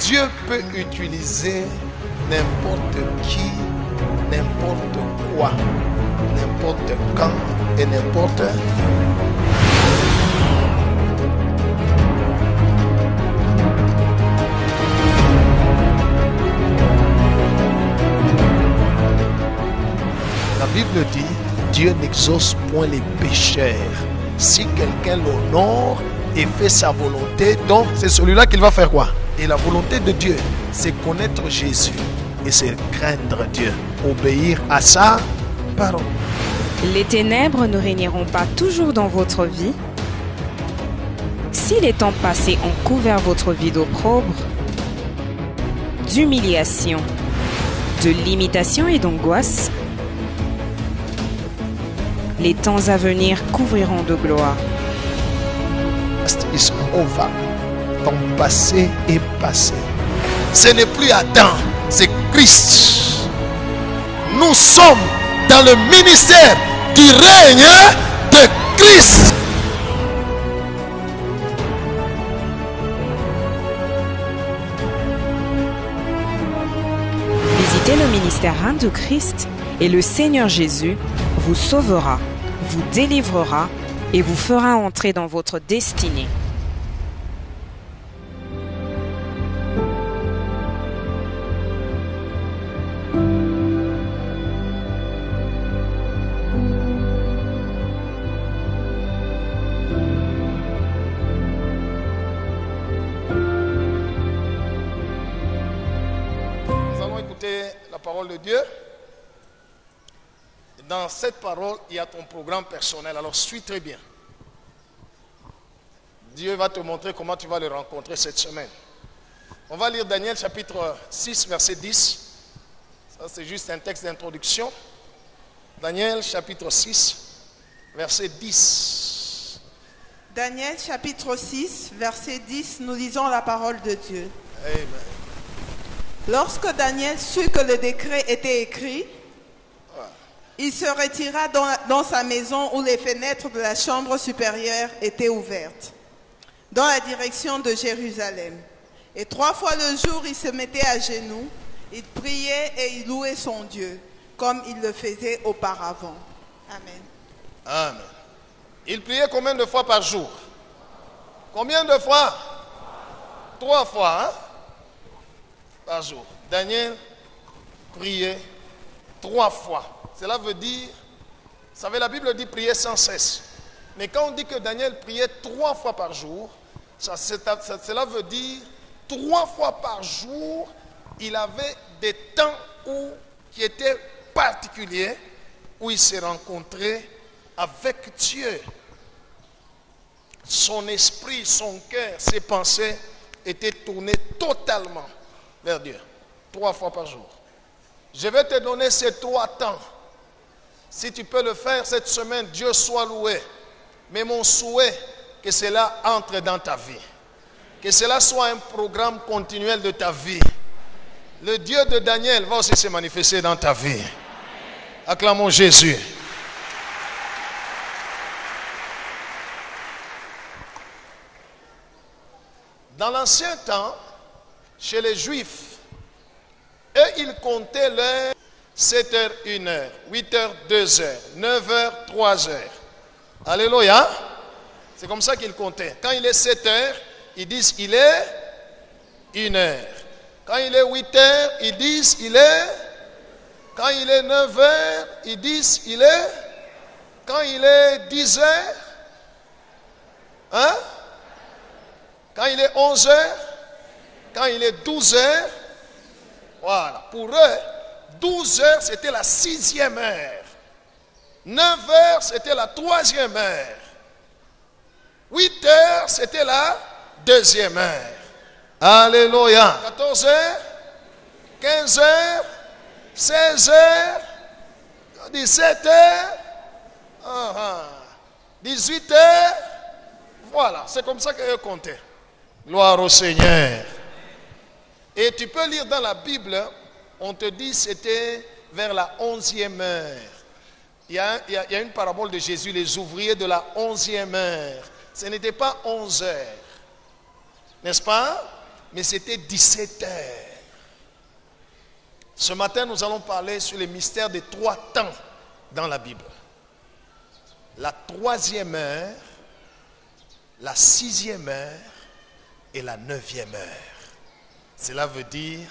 Dieu peut utiliser n'importe qui, n'importe quoi, n'importe quand et n'importe. La Bible dit, Dieu n'exauce point les pécheurs. Si quelqu'un l'honore et fait sa volonté, donc c'est celui-là qu'il va faire quoi? Et la volonté de Dieu, c'est connaître Jésus et c'est craindre Dieu, obéir à sa parole. Les ténèbres ne régneront pas toujours dans votre vie. Si les temps passés ont couvert votre vie d'opprobre, d'humiliation, de limitation et d'angoisse, les temps à venir couvriront de gloire. Is over. Ton passé est passé. Ce n'est plus Adam, c'est Christ. Nous sommes dans le ministère du règne de Christ. Visitez le ministère Reine de Christ et le Seigneur Jésus vous sauvera, vous délivrera et vous fera entrer dans votre destinée. Nous allons écouter la parole de Dieu. Dans cette parole, il y a ton programme personnel. Alors, suis très bien. Dieu va te montrer comment tu vas le rencontrer cette semaine. On va lire Daniel chapitre 6, verset 10. Ça, c'est juste un texte d'introduction. Daniel chapitre 6, verset 10. Daniel chapitre 6, verset 10, nous lisons la parole de Dieu. Amen. Lorsque Daniel sut que le décret était écrit, il se retira dans sa maison où les fenêtres de la chambre supérieure étaient ouvertes, dans la direction de Jérusalem. Et 3 fois le jour, il se mettait à genoux, il priait et il louait son Dieu, comme il le faisait auparavant. Amen. Amen. Il priait combien de fois par jour? Combien de fois? 3 fois, hein? Par jour. Daniel priait 3 fois. Cela veut dire, vous savez, la Bible dit prier sans cesse. Mais quand on dit que Daniel priait 3 fois par jour, cela veut dire 3 fois par jour, il avait des temps qui étaient particuliers, où il s'est rencontré avec Dieu. Son esprit, son cœur, ses pensées étaient tournés totalement vers Dieu. 3 fois par jour. Je vais te donner ces 3 temps. Si tu peux le faire cette semaine, Dieu soit loué. Mais mon souhait, que cela entre dans ta vie. Que cela soit un programme continuel de ta vie. Le Dieu de Daniel va aussi se manifester dans ta vie. Acclamons Jésus. Dans l'ancien temps, chez les Juifs, eux, ils comptaient l'heure 7h, 1h, 8h, 2h, 9h, 3h. Alléluia. C'est comme ça qu'ils comptaient. Quand il est 7h, ils disent il est 1h. Quand il est 8h, ils disent il est. Quand il est 9h, ils disent il est. Quand il est 10h, hein? Quand il est 11h, quand il est 12h, voilà. Pour eux, 12 heures, c'était la 6e heure. 9 heures, c'était la 3e heure. 8 heures, c'était la 2e heure. Alléluia. 14 heures, 15 heures, 16 heures, 17 heures, 18 heures. Voilà, c'est comme ça qu'eux comptaient. Gloire au Seigneur. Et tu peux lire dans la Bible, on te dit c'était vers la 11e heure. Il y a une parabole de Jésus, les ouvriers de la 11e heure. Ce n'était pas 11 heures. N'est-ce pas? mais c'était 17 heures. Ce matin, nous allons parler sur les mystères des 3 temps dans la Bible. La 3e heure, la 6e heure et la 9e heure. Cela veut dire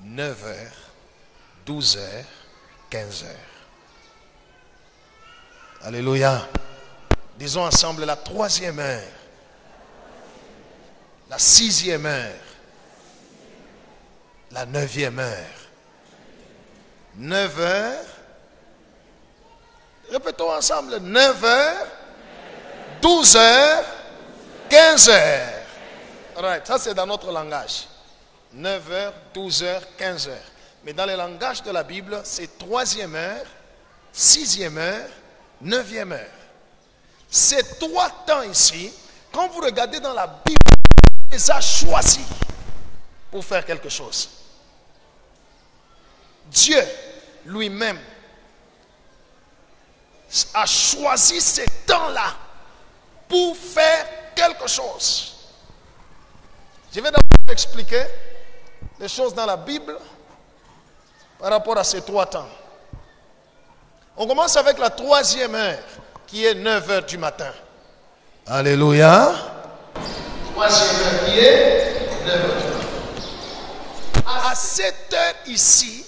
9 heures, 12 heures, 15 heures. Alléluia. Disons ensemble la 3e heure, la 6e heure, la 9e heure. 9 heures. Répétons ensemble. 9 heures, 12 heures, 15 heures. Right. Ça c'est dans notre langage. 9 heures, 12 heures, 15 heures. Mais dans le langage de la Bible, c'est 3e heure, 6e heure, 9e heure. Ces 3 temps ici, quand vous regardez dans la Bible, il les a choisis pour faire quelque chose. Dieu lui-même a choisi ces temps-là pour faire quelque chose. Je vais d'abord expliquer les choses dans la Bible par rapport à ces 3 temps. On commence avec la 3e heure, qui est 9 heures du matin. Alléluia. 3e heure qui est 9 heures du matin. À cette heure ici,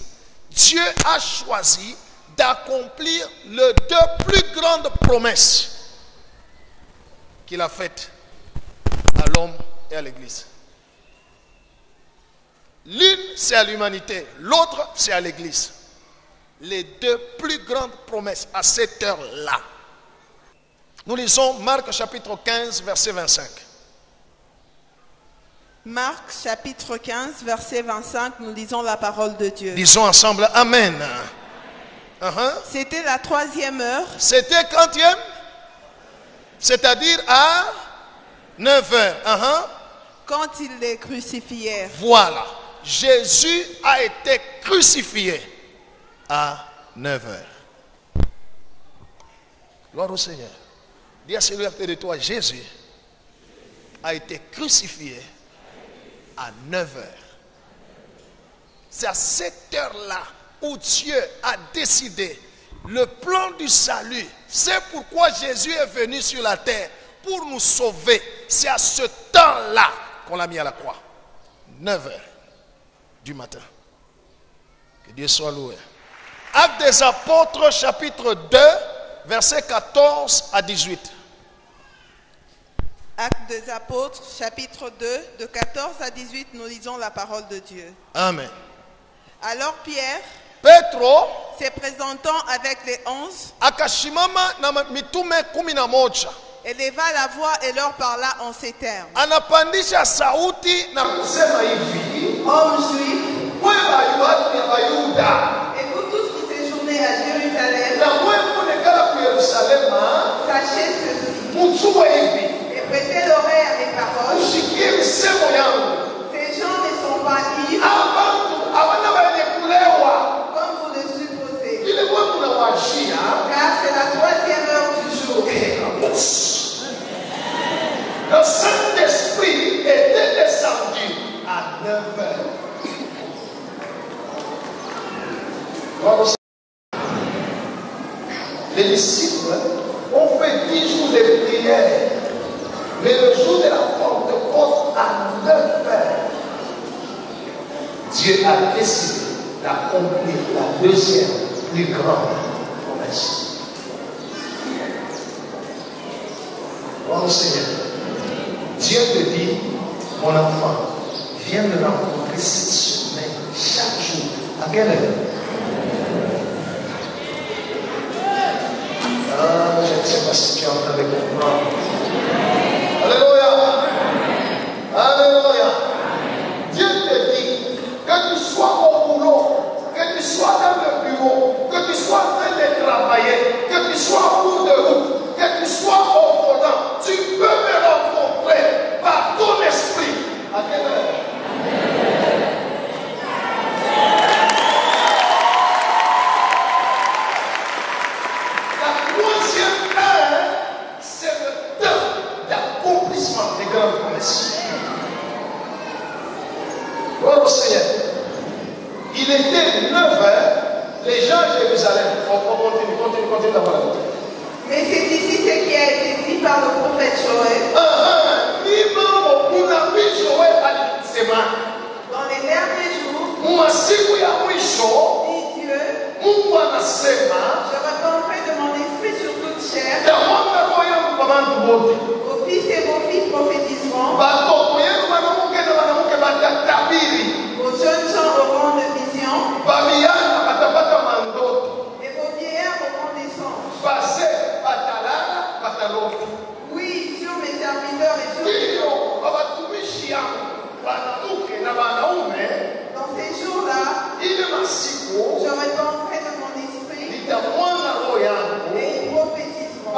Dieu a choisi d'accomplir les 2 plus grandes promesses qu'il a faites à l'homme et à l'Église. L'une, c'est à l'humanité. L'autre, c'est à l'Église. Les 2 plus grandes promesses à cette heure-là. Nous lisons Marc chapitre 15, verset 25. Marc chapitre 15, verset 25, nous lisons la parole de Dieu. Disons ensemble Amen. C'était la 3e heure. C'était quantième? C'est-à-dire à 9 heures. Quand ils les crucifièrent. Voilà. Jésus a été crucifié à 9 heures. Gloire au Seigneur. Dis à celui à côté de toi, Jésus a été crucifié à 9 heures. C'est à cette heure-là où Dieu a décidé le plan du salut. C'est pourquoi Jésus est venu sur la terre, pour nous sauver. C'est à ce temps-là qu'on l'a mis à la croix. 9 heures du matin. Que Dieu soit loué. Actes des Apôtres, chapitre 2, versets 14 à 18. Actes des Apôtres, chapitre 2, de 14 à 18, nous lisons la parole de Dieu. Amen. Alors Pierre, Petro, se présentant avec les 11, akashimama na mitume 11, éleva la voix et leur parla en ces termes. anapandisha sauti na kusema hivi, Hommes juifs, wewe watu ya Wayuda, et vous tous qui séjournez à Jérusalem, na wewe unekala ku Yerusalema, sachez ceci, mjue hivi, et prêtez l'oreille à mes paroles. usikie misemo yangu. Ces gens ne sont pas ivres, Abantu hawana wenye kulewa, comme vous le supposez, ile wewe unawashia. car c'est la 3e heure du jour. Le Saint-Esprit était descendu à 9 heures. Les disciples ont fait 10 jours de prière, mais le jour de la Pentecôte à 9 heures, Dieu a décidé d'accomplir la 2e plus grande promesse. Gloire au Seigneur. Dieu te dit, mon enfant, viens me rencontrer cette semaine, chaque jour. À quelle heure? Je ne sais pas si tu es en train de comprendre. Alléluia. Alléluia. Dieu te dit que tu sois au boulot, que tu sois dans le bureau, que tu sois en train de travailler, que tu sois en cours de route, que tu sois au volant, tu peux me rencontrer par ton esprit. À quelle heure? La 3e heure, c'est le temps d'accomplissement des grandes promesses. était 9 heures, les gens à Jérusalem, on continue d'abord la vie. Mais c'est ici ce qui a été dit par le prophète Joël. Dans les derniers jours, dit Dieu, je répandrai de mon esprit sur toute chair. Vos fils et vos filles prophétiseront. Vos jeunes gens auront de visions. Et vos vieillards auront des songes. Oui, sur mes serviteurs et sur mes dans ces jours-là, je répandrai de mon esprit et ils prophétiseront.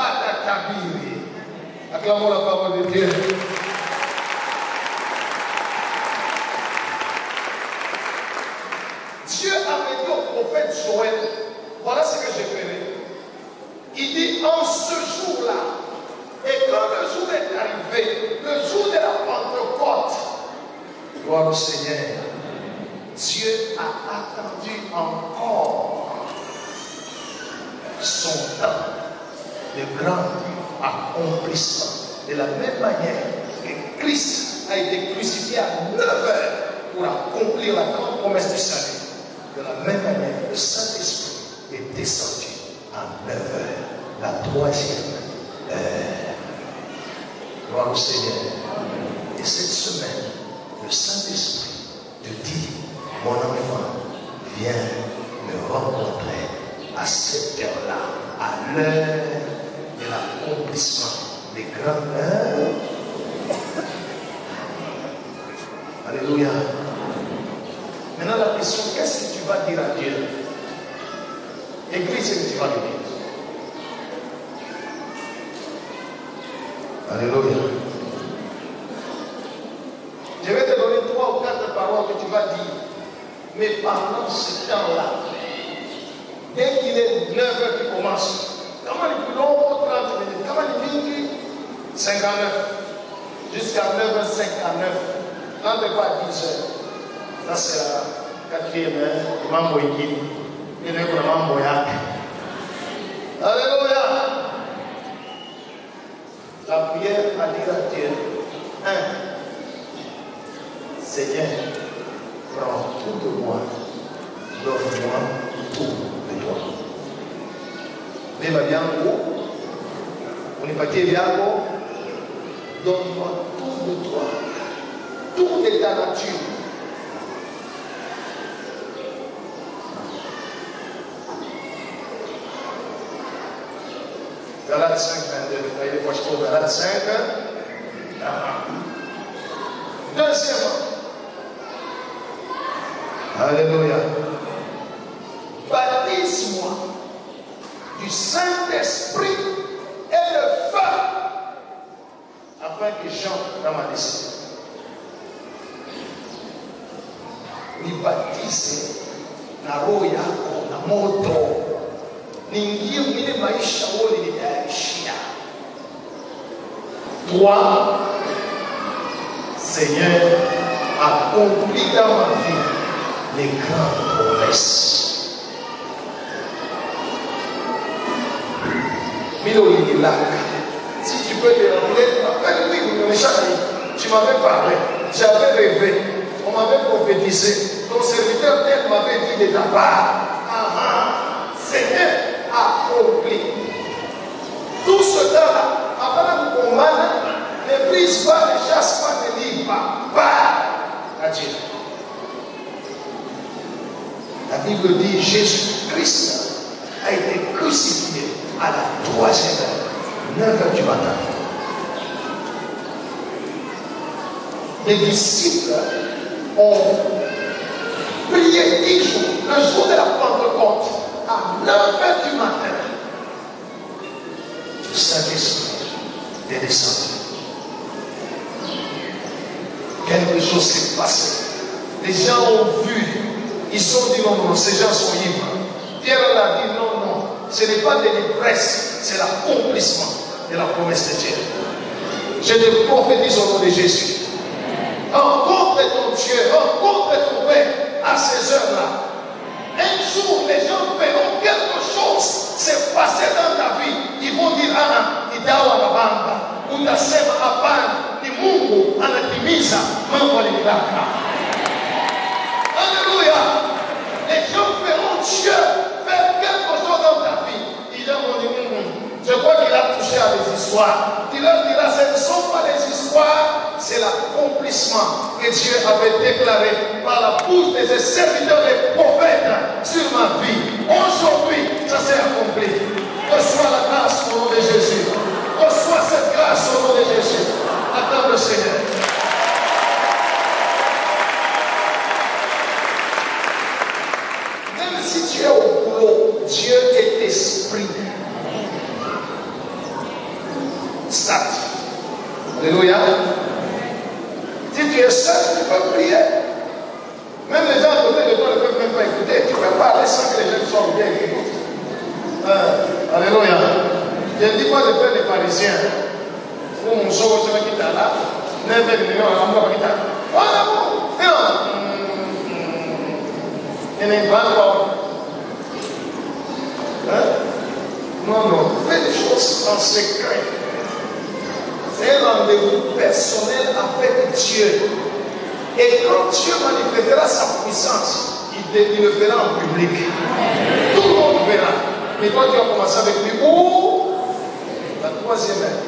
Acclamons la parole de Dieu. Dieu avait dit au prophète Joël, voilà ce que je ferai. Il dit en ce jour-là, et quand le jour est arrivé, le jour de la Pentecôte, gloire au Seigneur, Dieu a attendu encore son temps de grand accomplissement. De la même manière que Christ a été crucifié à 9 heures pour accomplir la grande promesse du salut. De la même manière, le Saint-Esprit est descendu à 9 heures, la troisième heure. Gloire au Seigneur. Et cette semaine, le Saint-Esprit te dit, mon enfant, viens me rencontrer à cette heure-là, à l'heure de l'accomplissement des grandes heures. Alléluia. Maintenant la question, qu'est-ce que tu vas dire à Dieu? Écris ce que tu vas lui dire. Alléluia. Je vais te donner 3 ou 4 paroles que tu vas dire. Mais pendant ce temps-là, dès qu'il est 9 heures qui commence, comment il peut long 30 minutes, comment il dit 59 jusqu'à 9h59, quand il va à 10 heures. Ça c'est la 4e heure, le mambo Ikini, et le mambo Yak. Alléluia. La prière a dit à Dieu, 1. Seigneur, prends tout de moi, donne-moi tout de toi. Beba Bianco, on est parti Bianco, donne-moi tout de toi, tout de ta nature. Galates 5, 22, voyez les fois je trouve Galates 5. Deuxièmement, alléluia, baptise-moi du Saint-Esprit et de feu, afin que j'entre dans ma destinée. Ni baptise na roho yako na moto, niingie mwile maisha wole nitaishia. 3. Seigneur, accomplis dans ma vie les grandes promesses. Si tu peux te rappeler, rappelle-lui, tu m'avais parlé, j'avais rêvé, on m'avait prophétisé, ton serviteur tel m'avait dit de ta part. Seigneur, accomplis. Tout ce temps-là, avant de combattre, ne brise pas, ne chasse pas, ne livre pas. Pas à Dieu. La Bible dit Jésus-Christ a été crucifié à la 3e heure, 9 heures du matin. Les disciples ont prié 10 jours, le jour de la Pentecôte, à 9 heures du matin. Le Saint-Esprit est descendu. Quelque chose s'est passé. Les gens ont vu, ils ont dit non, non, ces gens sont libres. Pierre leur a dit non, non, ce n'est pas de l'ivresse, c'est l'accomplissement de la promesse de Dieu. Je te prophétise au nom de Jésus. Rencontre ton Dieu, rencontre ton Père à ces heures-là. Un jour, les gens verront quelque chose se passer dans ta vie. Ils vont dire, idawa na bamba, utasema hapana, ni Mungu anatimiza mambo aliyotaka. Alléluia. Les gens verront Dieu faire quelque chose dans ta vie. Ils vont dire, je crois qu'il a touché à les histoires. Il leur dira, ce ne sont pas les histoires, c'est l'accomplissement que Dieu avait déclaré par la bouche de ses serviteurs et prophètes sur ma vie. Aujourd'hui, ça s'est accompli. Reçois la grâce au nom de Jésus. Reçois cette grâce au nom de Jésus. Acclame le Seigneur. Même si tu es au boulot, Dieu est esprit. Start. Alléluia. Si tu es seul, tu peux prier. Même les gens à côté de toi ne peuvent même pas écouter. Tu peux parler sans que les gens soient bien écoutés. Alléluia. Je ne dis pas de faire les pharisiens. Ou mon soeur, c'est qui t'a là. N'importe qui t'a là. Voilà. Il n'est pas encore. Non. Fais des choses en secret. C'est un rendez-vous personnel avec Dieu. Et quand Dieu manifestera sa puissance, il le fera en public. Tout le monde verra. Mais toi, tu vas commencer avec lui. Ou la troisième heure.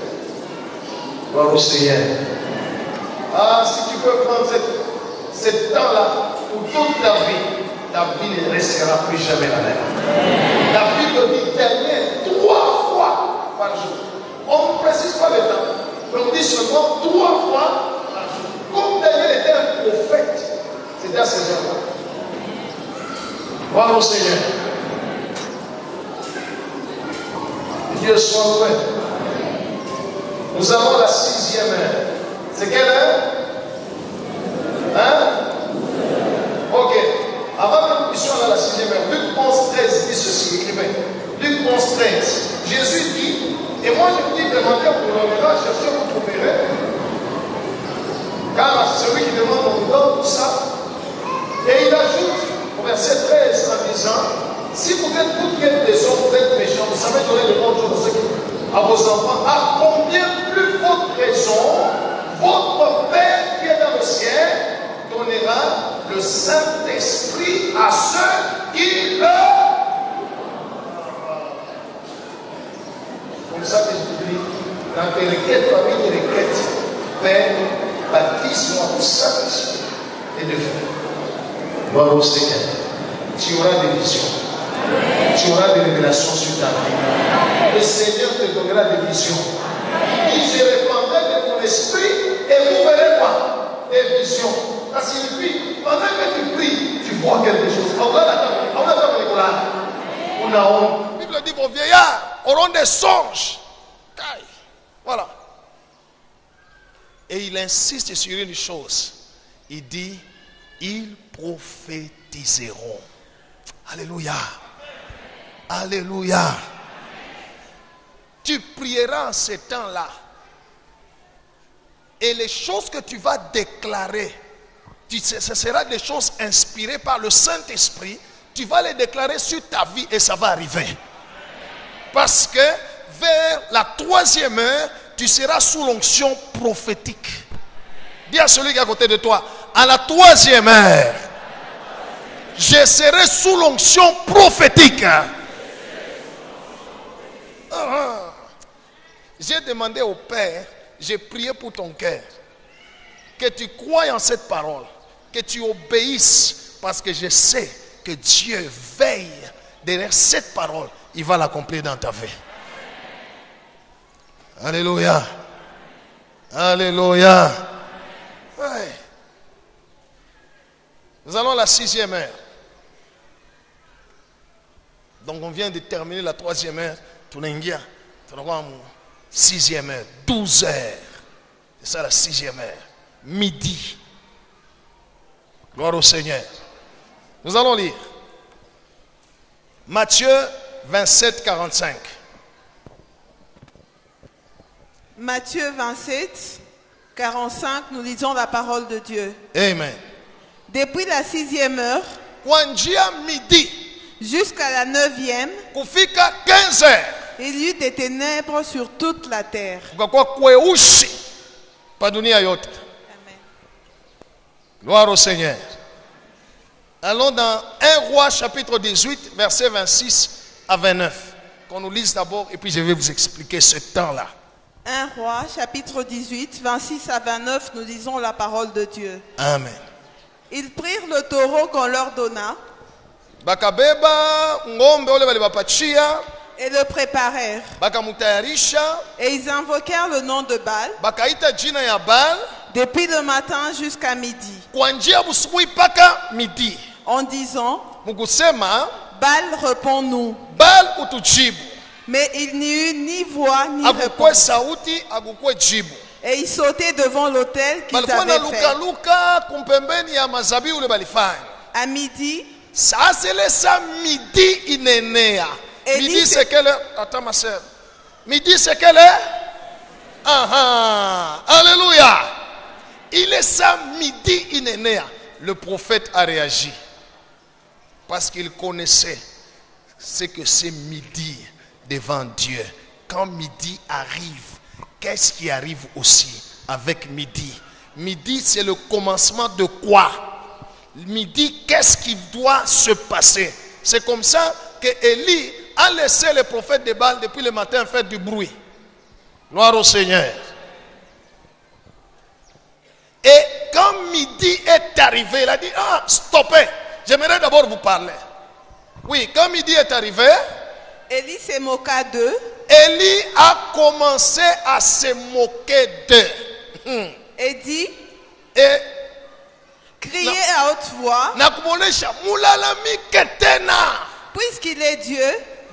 Gloire au Seigneur. Si tu peux prendre ce temps-là pour toute ta vie ne restera plus jamais la même. La Bible dit dernier 3 fois par jour. On ne précise pas le temps. On dit seulement 3 fois par jour. Comme Daniel était un prophète, c'était à ce genre-là. Gloire au Seigneur. Dieu soit loué. Nous avons la 6e heure. C'est quelle heure? Ok. Avant que nous puissions aller à la 6e heure, Luc 11:13 dit ceci, écrivez. Luc 11:13. Jésus dit, et moi je vous dis, demandez pour l'honneur, cherchez, vous trouverez. Car celui qui demande, on vous donne tout ça. Et il ajoute au verset 13 en disant, si vous êtes toutes des hommes, vous êtes méchants, vous savez donner de bonnes choses à vos enfants, à combien plus forte raison votre Père qui est dans le ciel donnera le Saint-Esprit à ceux qui le... Comme ça que je dis, dans tes requêtes, parmi tes requêtes, Père, baptise-moi du Saint-Esprit et de feu. Gloire au Seigneur. Tu auras des visions. Tu auras des révélations sur ta vie. Le Seigneur te donnera des visions. Il se répandra de ton esprit et vous verrez quoi? Des visions. Ça signifie, pendant que tu pries, tu vois quelque chose. La Bible dit vos vieillards auront des songes. Voilà. Et il insiste sur une chose. Il dit, ils prophétiseront. Alléluia. Alléluia. Tu prieras en ce temps-là. Et les choses que tu vas déclarer, ce sera des choses inspirées par le Saint-Esprit. Tu vas les déclarer sur ta vie et ça va arriver. Parce que vers la 3e heure, tu seras sous l'onction prophétique. Dis à celui qui est à côté de toi, à la 3e heure, je serai sous l'onction prophétique. J'ai demandé au Père, j'ai prié pour ton cœur, que tu croies en cette parole, que tu obéisses, parce que je sais que Dieu veille derrière cette parole, il va l'accomplir dans ta vie. Alléluia. Alléluia. Ouais. Nous allons à la 6e heure. Donc on vient de terminer la 3e heure. Tunaingia. Tunakuwa 6e heure. 12 heures. C'est ça la 6e heure. Midi. Gloire au Seigneur. Nous allons lire. Matthieu 27, 45. Matthieu 27, 45, nous lisons la parole de Dieu. Amen. Depuis la 6e heure, Kuanzia midi Jusqu'à la 9e, kufika 15 heures. il y eut des ténèbres sur toute la terre. Kukakuwa kweusi pa dunia yote. Amen. Gloire au Seigneur. Allons dans 1 Roi chapitre 18 versets 26 à 29. Qu'on nous lise d'abord et puis je vais vous expliquer ce temps-là. 1 Roi, chapitre 18, 26 à 29, nous lisons la parole de Dieu. Amen. Ils prirent le taureau qu'on leur donna Bakabeba ngombe ole balibapachia, et le préparèrent. bakamutayarisha, Et ils invoquèrent le nom de Baal bakaita jina ya Baal depuis le matin jusqu'à midi, kuanzia busubuhi paka midi. en disant, Mukusema Baal, réponds-nous. Baal utujibu. Mais il n'y eut ni voix ni Agukwe réponse. sauti, agukwe jibu. Et ils sautaient devant l'autel qu'ils Balikuwa na avaient fait. luka kumpembeni ya mazabibu ule balifanya. À midi, Sasa ile saa midi inenea. Et Midi dit, c'est quelle heure? Attends ma soeur. Midi c'est quelle heure? Alléluia. Il est ça midi inenea. Le prophète a réagi. Parce qu'il connaissait ce que c'est midi devant Dieu. Quand midi arrive, qu'est-ce qui arrive aussi avec midi? Midi c'est le commencement de quoi? Midi, qu'est-ce qui doit se passer? C'est comme ça que Élie a laissé les prophètes de Baal depuis le matin faire du bruit. Gloire au Seigneur. Et quand midi est arrivé, il a dit, ah, stoppez, j'aimerais d'abord vous parler. Oui, quand midi est arrivé, Élie se moqua d'eux Élie a commencé à se moquer d'eux. et dit, Et criez à haute voix, nakumonesha mulalamike tena. puisqu'il est Dieu,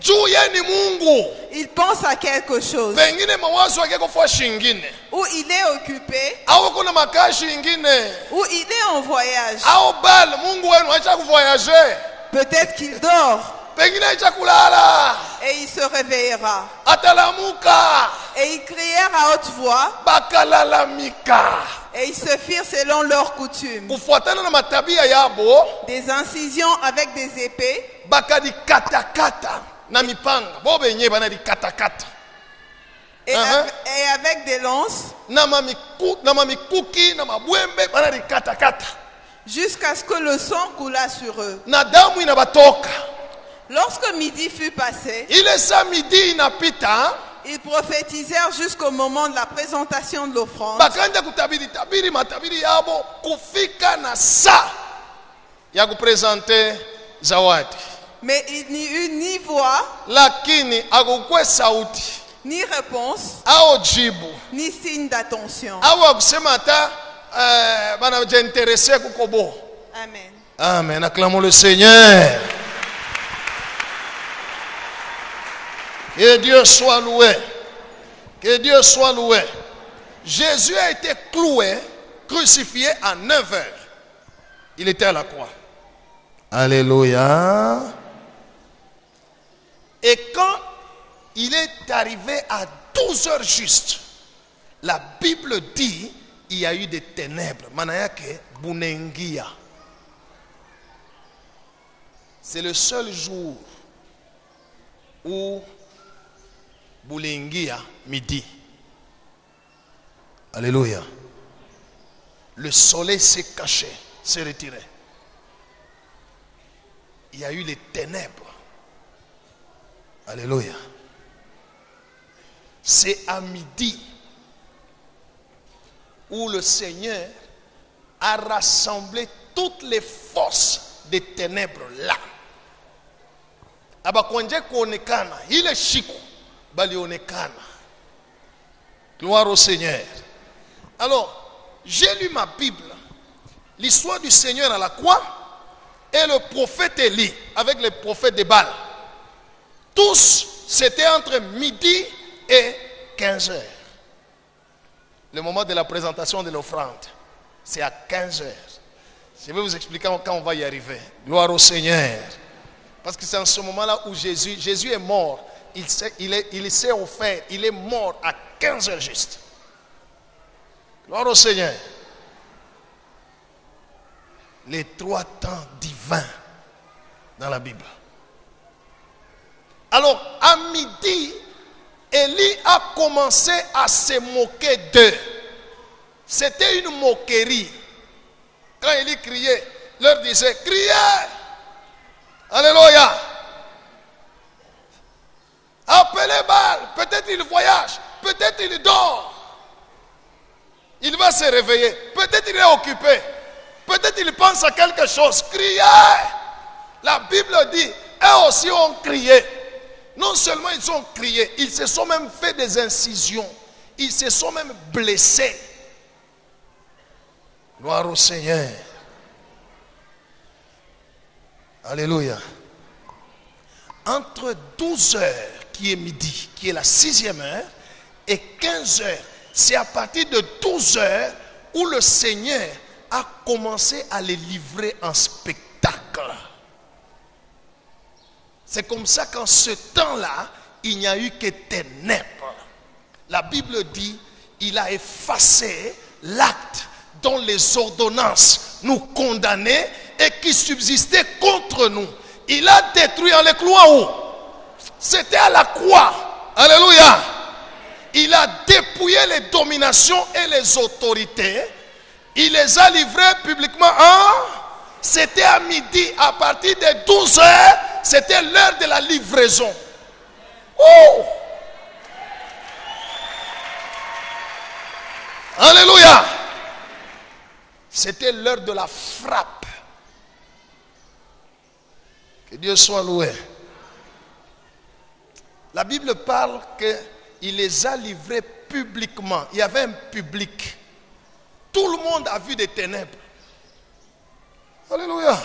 Juu ye ni Mungu. il pense à quelque chose. Pengine mawazo yake kufua shingine. Ou il est occupé, Au kuna makashi ingine. ou il est en voyage. Au Baal Mungu wenu acha kuvoyager. Peut-être qu'il dort Pengine acha kulala. et il se réveillera. Atalamuka. Et ils crièrent à haute voix Bakalalamika. et ils se firent selon leur coutume. Kufuatana na matabia yabo, Des incisions avec des épées bakadi katakata na mipanga. Bo benye bana di katakata. et, et avec des lances Na mamikuki na mabwembe bana di katakata. jusqu'à ce que le sang coulât sur eux. Na damu inabatoka. Lorsque midi fut passé, Ile saa midi inapita. ils prophétisèrent jusqu'au moment de la présentation de l'offrande. Bakanja kutabiri tabiri matabiri yabo kufika na saa ya kupresente zawadi. Mais il n'y eut ni voix, Lakini akukwe sauti ni réponse, au jibu ni signe d'attention. au akusema hata bana jinteresse kukobo. Amen. Amen. Acclamons le Seigneur. Que Dieu soit loué. Que Dieu soit loué. Jésus a été cloué, crucifié à 9 heures. Il était à la croix. Alléluia. Et quand il est arrivé à 12 heures juste, la Bible dit il y a eu des ténèbres. Manayake bunengia. C'est le seul jour où Boulingia midi. Alléluia. Le soleil s'est caché, s'est retiré. Il y a eu les ténèbres. Alléluia. C'est à midi où le Seigneur a rassemblé toutes les forces des ténèbres là. Abakonje kuonekana ile shiku balionekana. Gloire au Seigneur. Alors, j'ai lu ma Bible, l'histoire du Seigneur à la croix et le prophète Élie avec les prophètes de Baal. Tous, c'était entre midi et 15 heures. Le moment de la présentation de l'offrande, c'est à 15 heures. Je vais vous expliquer quand on va y arriver. Gloire au Seigneur. Parce que c'est en ce moment-là où Jésus est mort. Il s'est offert. Il est mort à 15 heures juste. Gloire au Seigneur. Les 3 temps divins dans la Bible. Alors, à midi, Élie a commencé à se moquer d'eux. C'était une moquerie. Quand Élie criait, leur disait, criez! Alléluia! Appelez Baal, peut-être il voyage, peut-être il dort. Il va se réveiller, peut-être il est occupé, peut-être il pense à quelque chose. Criez! La Bible dit, eux aussi ont crié. Non seulement ils ont crié, ils se sont même fait des incisions. Ils se sont même blessés. Gloire au Seigneur. Alléluia. Entre 12 heures, qui est midi, qui est la 6e heure, et 15 heures, c'est à partir de 12 heures où le Seigneur a commencé à les livrer en spectacle. C'est comme ça qu'en ce temps-là, il n'y a eu que ténèbres. La Bible dit, il a effacé l'acte dont les ordonnances nous condamnaient et qui subsistait contre nous. Il a détruit en les clouant où? C'était à la croix. Alléluia. Il a dépouillé les dominations et les autorités. Il les a livrés publiquement c'était à midi. À partir de 12 heures, c'était l'heure de la livraison. Oh! Alléluia. C'était l'heure de la frappe. Que Dieu soit loué. La Bible parle qu'il les a livrés publiquement. Il y avait un public. Tout le monde a vu des ténèbres. Alléluia.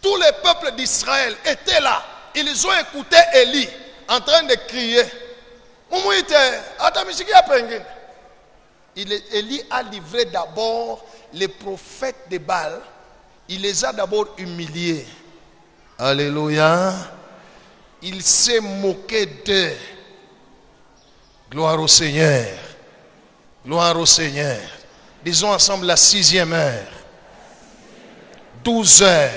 Tous les peuples d'Israël étaient là. Ils ont écouté Élie en train de crier. Élie a livré d'abord les prophètes de Baal. Il les a d'abord humiliés. Alléluia. Il s'est moqué d'eux. Gloire au Seigneur. Gloire au Seigneur. Disons ensemble la 6e heure. 12 heures.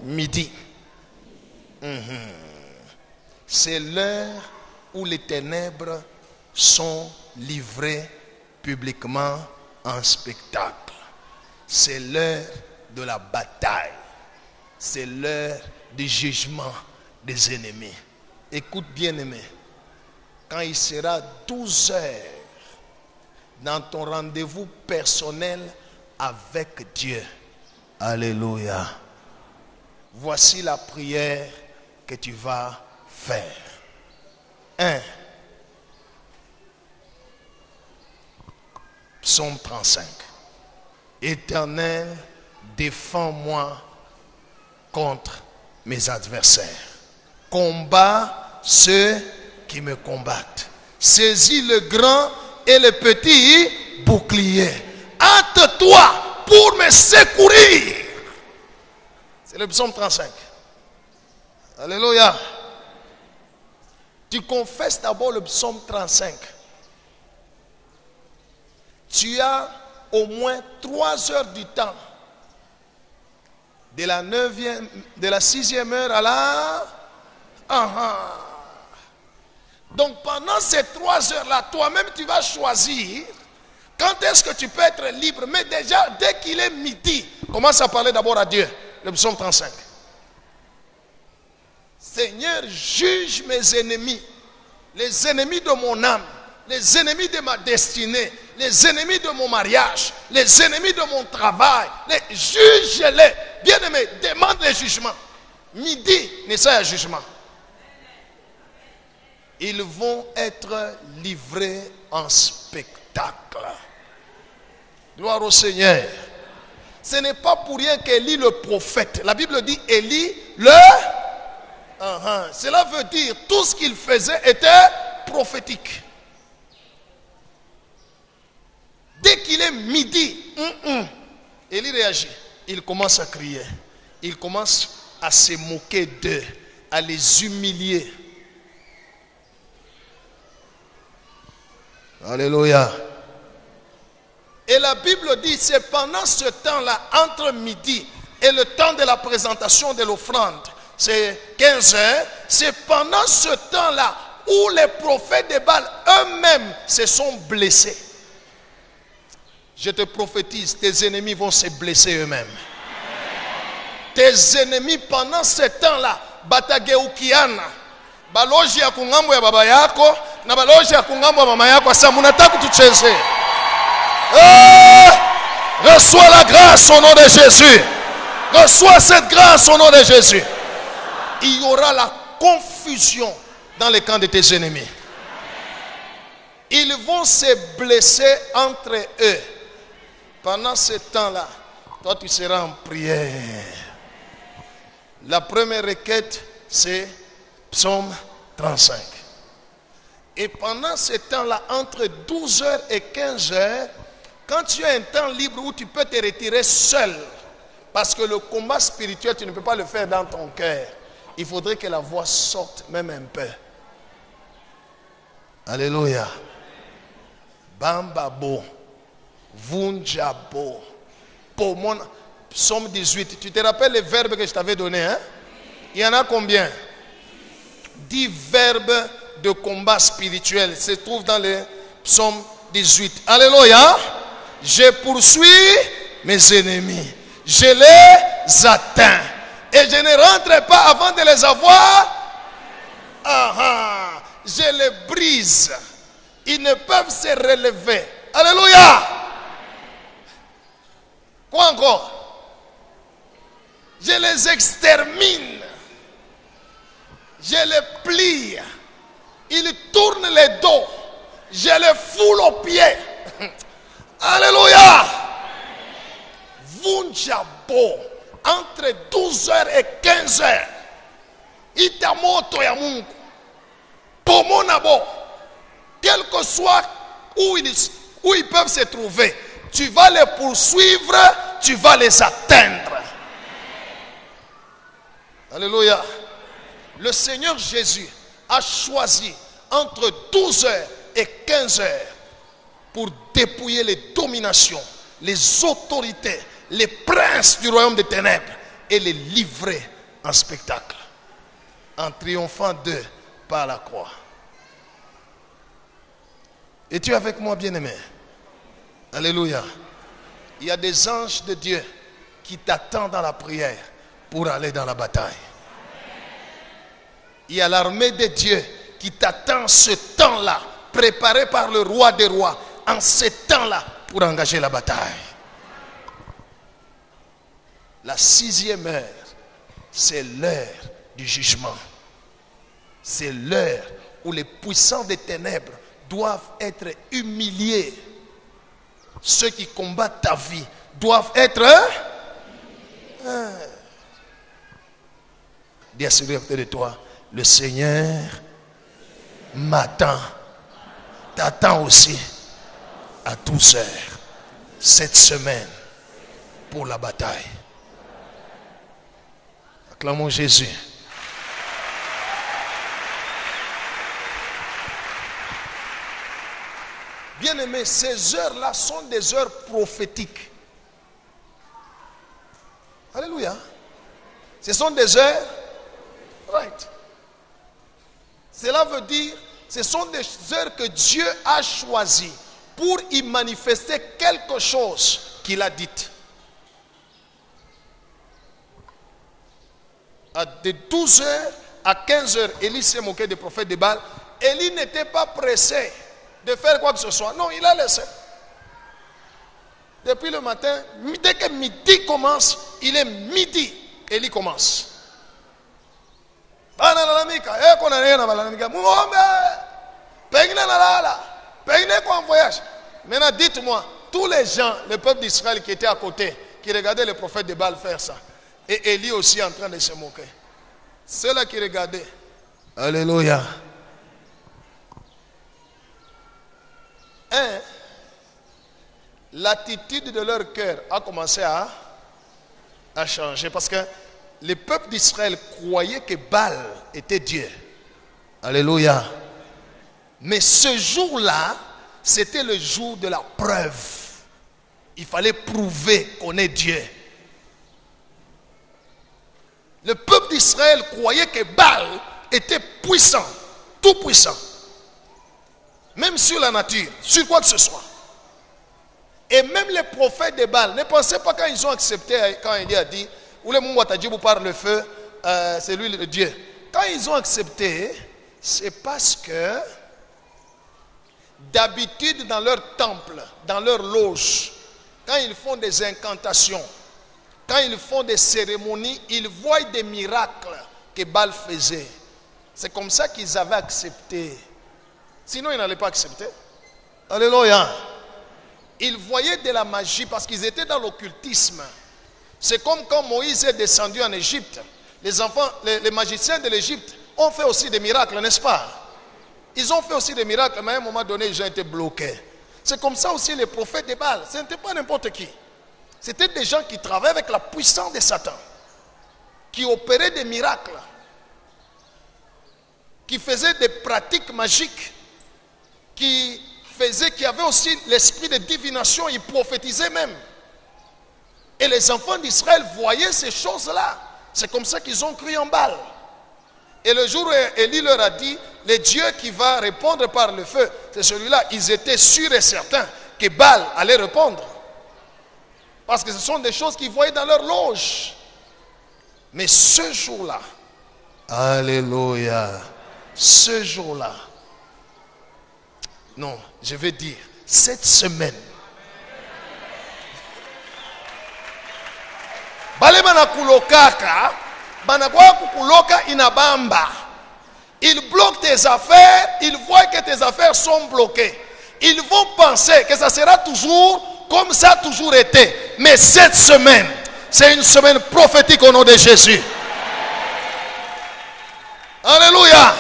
Midi. C'est l'heure où les ténèbres sont livrées publiquement en spectacle. C'est l'heure de la bataille. C'est l'heure du jugement des ennemis. Écoute bien aimé. Quand il sera 12 heures dans ton rendez-vous personnel avec Dieu. Alléluia. Voici la prière que tu vas faire. 1. Psaume 35. Éternel, défends-moi contre mes adversaires. Combat ceux qui me combattent. Saisis le grand et le petit bouclier. Hâte-toi pour me secourir. C'est le psaume 35. Alléluia. Tu confesses d'abord le psaume 35. Tu as au moins 3 heures du temps. De la 6e heure à la... Donc pendant ces 3 heures-là, toi-même tu vas choisir quand est-ce que tu peux être libre. Mais déjà, dès qu'il est midi, commence à parler d'abord à Dieu. Le psaume 35. Seigneur, juge mes ennemis, les ennemis de mon âme, les ennemis de ma destinée, les ennemis de mon mariage, les ennemis de mon travail. Juge-les. Bien-aimé, demande les jugements. Midi, nécessaire jugement. Ils vont être livrés en spectacle. Gloire au Seigneur. Ce n'est pas pour rien qu'Élie le prophète. La Bible dit Élie le... Cela veut dire tout ce qu'il faisait était prophétique. Dès qu'il est midi, Élie réagit. Il commence à crier. Il commence à se moquer d'eux, à les humilier. Alléluia. Et la Bible dit, c'est pendant ce temps-là, entre midi et le temps de la présentation de l'offrande, c'est 15 heures. C'est pendant ce temps-là où les prophètes de Baal eux-mêmes se sont blessés. Je te prophétise, tes ennemis vont se blesser eux-mêmes. Tes ennemis pendant ce temps-là, batageukiana, baloji ya kungambo ya baba yako na baloji ya kungambo ya mama yako, asa munataka tucheze. Reçois la grâce au nom de Jésus. Reçois cette grâce au nom de Jésus. Il y aura la confusion dans les camps de tes ennemis. Ils vont se blesser entre eux. Pendant ce temps-là, toi tu seras en prière. La première requête, c'est Psaume 35. Et pendant ce temps-là, entre 12h et 15h, quand tu as un temps libre où tu peux te retirer seul, parce que le combat spirituel, tu ne peux pas le faire dans ton cœur. Il faudrait que la voix sorte même un peu. Alléluia. Bambabo. Vunjabo. Pomon. Psaume 18. Tu te rappelles les verbes que je t'avais donnés, hein? Il y en a combien? 10 verbes de combat spirituel se trouvent dans le psaume 18. Alléluia. Je poursuis mes ennemis. Je les atteins. Et je ne rentre pas avant de les avoir. Je les brise. Ils ne peuvent se relever. Alléluia. Quoi encore? Je les extermine. Je les plie. Ils tournent les dos. Je les foule aux pieds. Alléluia. Vunjabo. Entre 12h et 15h. Itamoto ya Mungu. Pomonabo. Quel que soit où ils peuvent se trouver, tu vas les poursuivre, tu vas les atteindre. Alléluia. Le Seigneur Jésus a choisi entre 12h et 15h pour dépouiller les dominations, les autorités, les princes du royaume des ténèbres et les livrer en spectacle, en triomphant d'eux par la croix. Es-tu avec moi, bien-aimé? Alléluia. Il y a des anges de Dieu qui t'attendent dans la prière pour aller dans la bataille. Il y a l'armée de Dieu qui t'attend ce temps-là, préparé par le roi des rois, en ce temps-là, pour engager la bataille. La 6e heure, c'est l'heure du jugement. C'est l'heure où les puissants des ténèbres doivent être humiliés. Ceux qui combattent ta vie doivent être... Dis à celui à côté de toi, le Seigneur m'attend, t'attend aussi à 12h cette semaine pour la bataille. Acclamons Jésus. Bien-aimés, ces heures-là sont des heures prophétiques. Alléluia. Ce sont des heures right. Cela veut dire, ce sont des heures que Dieu a choisies pour y manifester quelque chose qu'il a dit. De 12h à 15h, Élie s'est moqué des prophètes de Baal. Élie n'était pas pressé de faire quoi que ce soit. Non, il a laissé. Depuis le matin, dès que midi commence, il est midi. Élie commence. Maintenant, dites-moi, tous les gens, le peuple d'Israël qui était à côté, qui regardaient les prophètes de Baal faire ça, et Élie aussi en train de se moquer. Ceux-là qui regardaient. Alléluia. L'attitude de leur cœur a commencé à changer. Parce que le peuple d'Israël croyait que Baal était Dieu. Alléluia. Mais ce jour-là, c'était le jour de la preuve. Il fallait prouver qu'on est Dieu. Le peuple d'Israël croyait que Baal était puissant, tout puissant. Même sur la nature, sur quoi que ce soit. Et même les prophètes de Baal ne pensaient pas quand ils ont accepté, quand il a dit, ou le monde a dit par le feu, c'est lui le Dieu. Quand ils ont accepté, c'est parce que d'habitude dans leur temple, dans leur loge, quand ils font des incantations, quand ils font des cérémonies, ils voient des miracles que Baal faisait. C'est comme ça qu'ils avaient accepté. Sinon, ils n'allaient pas accepter. Alléluia. Ils voyaient de la magie parce qu'ils étaient dans l'occultisme. C'est comme quand Moïse est descendu en Égypte. Les enfants, les magiciens de l'Égypte ont fait aussi des miracles, n'est-ce pas? Ils ont fait aussi des miracles, mais à un moment donné, ils ont été bloqués. C'est comme ça aussi les prophètes de Baal. Ce n'était pas n'importe qui. C'était des gens qui travaillaient avec la puissance de Satan, qui opéraient des miracles, qui faisaient des pratiques magiques, qui avaient aussi l'esprit de divination, ils prophétisaient même. Et les enfants d'Israël voyaient ces choses-là. C'est comme ça qu'ils ont cru en Baal. Et le jour où Élie leur a dit, le Dieu qui va répondre par le feu, c'est celui-là, ils étaient sûrs et certains que Baal allait répondre. Parce que ce sont des choses qu'ils voyaient dans leur loge. Mais ce jour-là, alléluia, ce jour-là, non, je vais dire, cette semaine, bale banakulokaka, banakuwa kukuloka inabamba. Ils bloquent tes affaires, ils voient que tes affaires sont bloquées. Ils vont penser que ça sera toujours comme ça a toujours été. Mais cette semaine, c'est une semaine prophétique au nom de Jésus. Alléluia.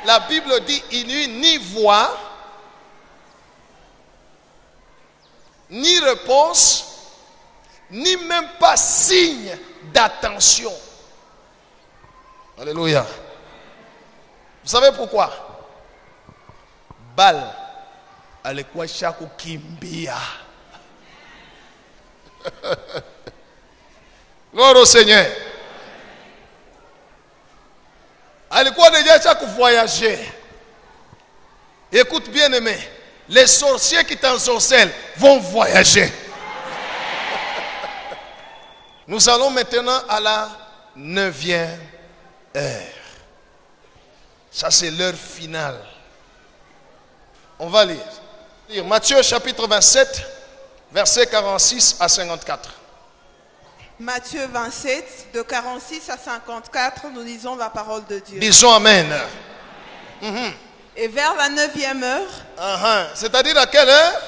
La Bible dit, il n'y eut ni voix, ni réponse, ni même pas signe d'attention. Alléluia. Vous savez pourquoi? Baal alikuwa shakukimbia. Gloire au Seigneur. Alikuwa déjà voyager. Écoute bien aimé, les sorciers qui t'ensorcellent vont voyager. Nous allons maintenant à la 9e heure. Ça c'est l'heure finale. On va lire. Matthieu chapitre 27, versets 46 à 54. Matthieu 27, de 46 à 54, nous lisons la parole de Dieu. Disons Amen. Et vers la 9e heure, c'est-à-dire à quelle heure?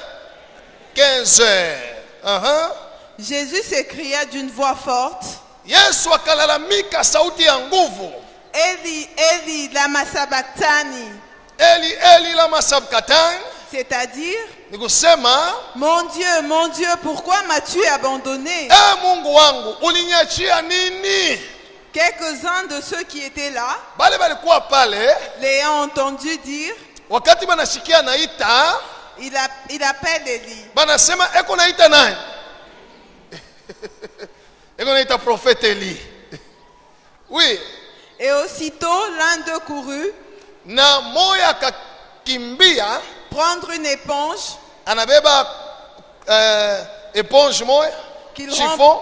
15 heures. Jésus s'écria d'une voix forte, Yesu akalalamika sauti ya nguvu, Eli, Eli, lama sabachthani. Eli, Eli, lama sabachthani. C'est-à-dire, ni kusema, mon Dieu, pourquoi m'as-tu abandonné? Mungu wangu, uliniachia nini? Quelques-uns de ceux qui étaient là, bale balikuwa pale, l'ayant entendu dire, wakati banashikia naita, il appelle Eli. Banasema, eko naita nani? Eko naita prophète Eli. Oui. Et aussitôt l'un d'eux courut, na moya akakimbia, prendre une éponge, anabeba éponge moya, chiffon,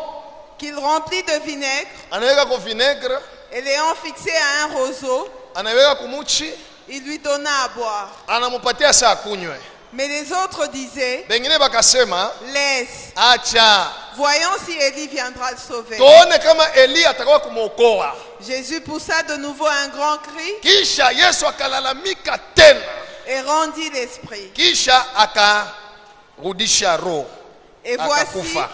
qu'il remplit de vinaigre, anaweka ko vinaigre, et l'ayant fixé à un roseau, anaweka kumuchi, il lui donna à boire. Anamupatia sa akunywe. Mais les autres disaient, bengine bakasema, laisse, acha, voyons si Élie viendra le sauver. tuone kama Eli atakuwa kumuokoa. Jésus poussa de nouveau un grand cri, Kisha Yesu akalalamika tena, et rendit l'esprit. Kisha akarudisha roho, Et voici, akakufa.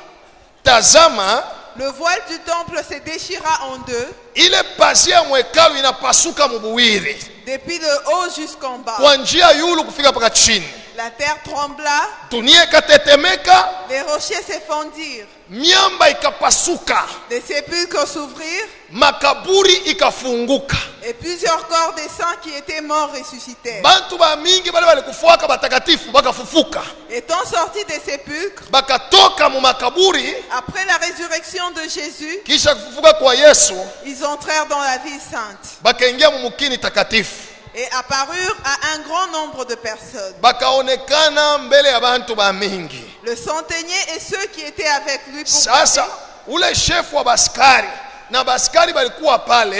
Tazama, le voile du temple se déchira en deux, ile pazia mwekalu inapasuka mubuwiri, depuis le haut jusqu'en bas. kwa njia yulu kufika paka chini. La terre trembla, dunia ikatetemeka, les rochers s'effondirent, miamba ikapasuka, les sépulcres s'ouvrirent, makaburi ikafunguka. et plusieurs corps des saints qui étaient morts ressuscitèrent. Bantu ba mingi bale balikufuaka batakatifu bakafufuka, Étant sortis des sépulcres, bakatoka mu makaburi. après la résurrection de Jésus, Kisha kufufuka kwa Yesu, ils entrèrent dans la ville sainte bakaingia mu mukini takatifu, et apparurent à un grand nombre de personnes. bakaonekana mbele ya bantu ba mingi. Le centenier et ceux qui étaient avec lui Sasa ule chef wa baskari na baskari balikuwa pale